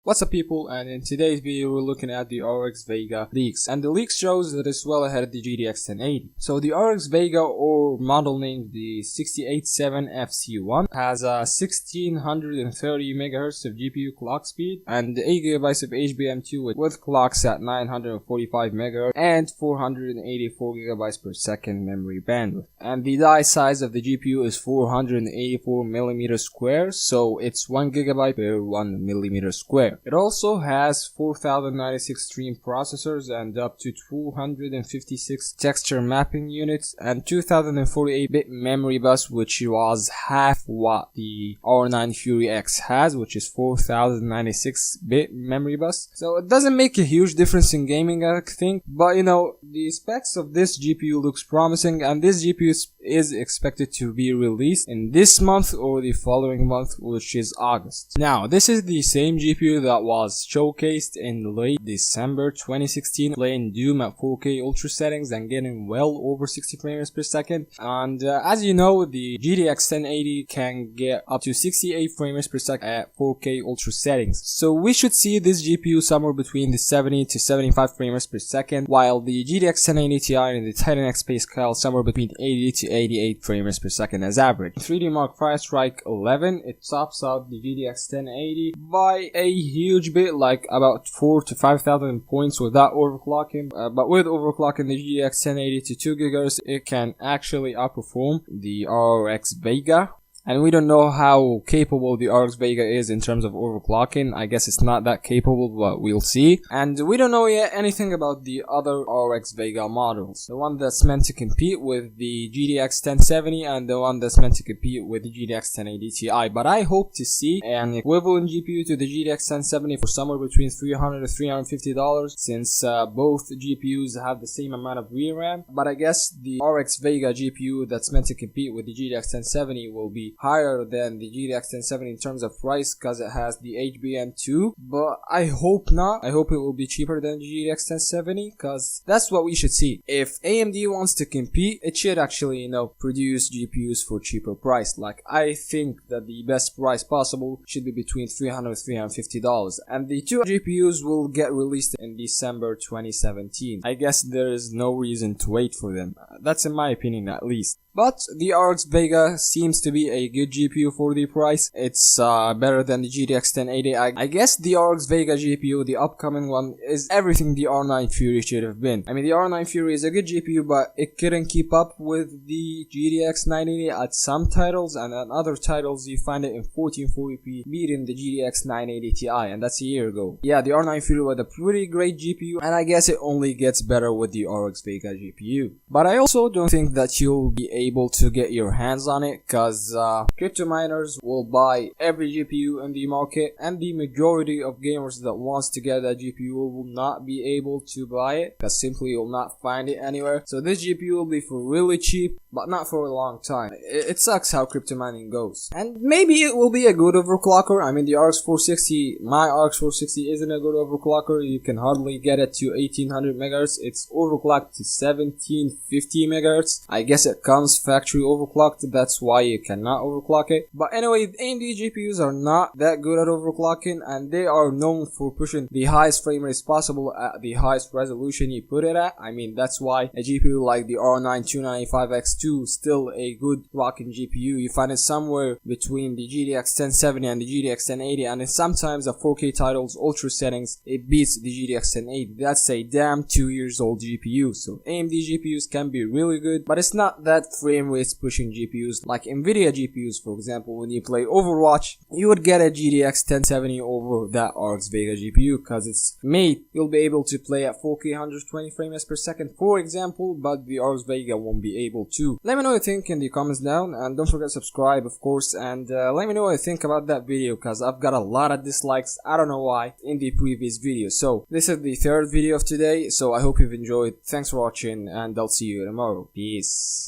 What's up people, and in today's video we're looking at the RX VEGA leaks, and the leak shows that it's well ahead of the GTX 1080. So the RX VEGA, or model named the 687FC1, has a 1630 MHz of GPU clock speed and 8 GB of HBM2 with clocks at 945 MHz and 484 GB per second memory bandwidth. And the die size of the GPU is 484 mm square, so it's 1 GB per 1 mm square. It also has 4096 stream processors and up to 256 texture mapping units and 2048-bit memory bus, which was half what the R9 Fury X has, which is 4096-bit memory bus. So it doesn't make a huge difference in gaming, I think, but you know, the specs of this GPU looks promising, and this GPU is expected to be released in this month or the following month, which is August. Now, this is the same GPU that was showcased in late December 2016, playing Doom at 4K ultra settings and getting well over 60 frames per second. And as you know, the GTX 1080 can get up to 68 frames per second at 4K ultra settings. So we should see this GPU somewhere between the 70 to 75 frames per second, while the GTX 1080 Ti and the Titan X Scale somewhere between 80 to 88 frames per second as average. 3D Mark V Strike 11, it tops out the GTX 1080 by a huge bit, like about 4 to 5,000 points without overclocking, but with overclocking the GTX 1080 to 2 GHz, it can actually outperform the RX VEGA. And we don't know how capable the RX VEGA is in terms of overclocking. I guess it's not that capable, but we'll see. And we don't know yet anything about the other RX VEGA models. The one that's meant to compete with the GTX 1070 and the one that's meant to compete with the GTX 1080 Ti. But I hope to see an equivalent GPU to the GTX 1070 for somewhere between $300 to $350, since both GPUs have the same amount of VRAM. But I guess the RX VEGA GPU that's meant to compete with the GTX 1070 will be higher than the GTX 1070 in terms of price because it has the HBM2, but I hope not. I hope it will be cheaper than the GTX 1070 because that's what we should see. If AMD wants to compete, it should actually, you know, produce GPUs for cheaper price. Like, I think that the best price possible should be between $300 to $350, and the two GPUs will get released in December 2017. I guess there is no reason to wait for them. That's in my opinion, at least. But the RX VEGA seems to be a good GPU for the price. It's better than the GTX 1080. I guess the RX VEGA GPU, the upcoming one, is everything the R9 Fury should have been. I mean, the R9 Fury is a good GPU, but it couldn't keep up with the GTX 980 at some titles, and at other titles you find it in 1440p, beating the GTX 980 Ti, and that's a year ago. Yeah, the R9 Fury was a pretty great GPU, and I guess it only gets better with the RX VEGA GPU. But I also don't think that you'll be able to get your hands on it, because crypto miners will buy every GPU in the market, and the majority of gamers that wants to get that GPU will not be able to buy it because simply you'll not find it anywhere. So this GPU will be for really cheap, but not for a long time. It sucks how crypto mining goes. And maybe it will be a good overclocker. I mean, the RX 460, my RX 460 isn't a good overclocker. You can hardly get it to 1800 MHz. It's overclocked to 1750 MHz. I guess it comes factory overclocked, that's why you cannot overclock it. But anyway, AMD GPUs are not that good at overclocking, and they are known for pushing the highest frame rates possible at the highest resolution you put it at. I mean, that's why a GPU like the R9 295X2 is still a good rocking GPU. You find it somewhere between the GTX 1070 and the GTX 1080, and in sometimes at 4K titles, ultra settings, it beats the GTX 1080. That's a damn 2 years old GPU. So AMD GPUs can be really good, but it's not that frame rates pushing GPUs like Nvidia GPUs. For example, when you play Overwatch, you would get a GTX 1070 over that RX VEGA GPU because it's made, you'll be able to play at 4K 120 frames per second, for example, but the RX VEGA won't be able to. Let me know what you think in the comments down, and don't forget to subscribe, of course, and let me know what you think about that video because I've got a lot of dislikes, I don't know why, in the previous video. So this is the third video of today, so I hope you've enjoyed. Thanks for watching, and I'll see you tomorrow. Peace.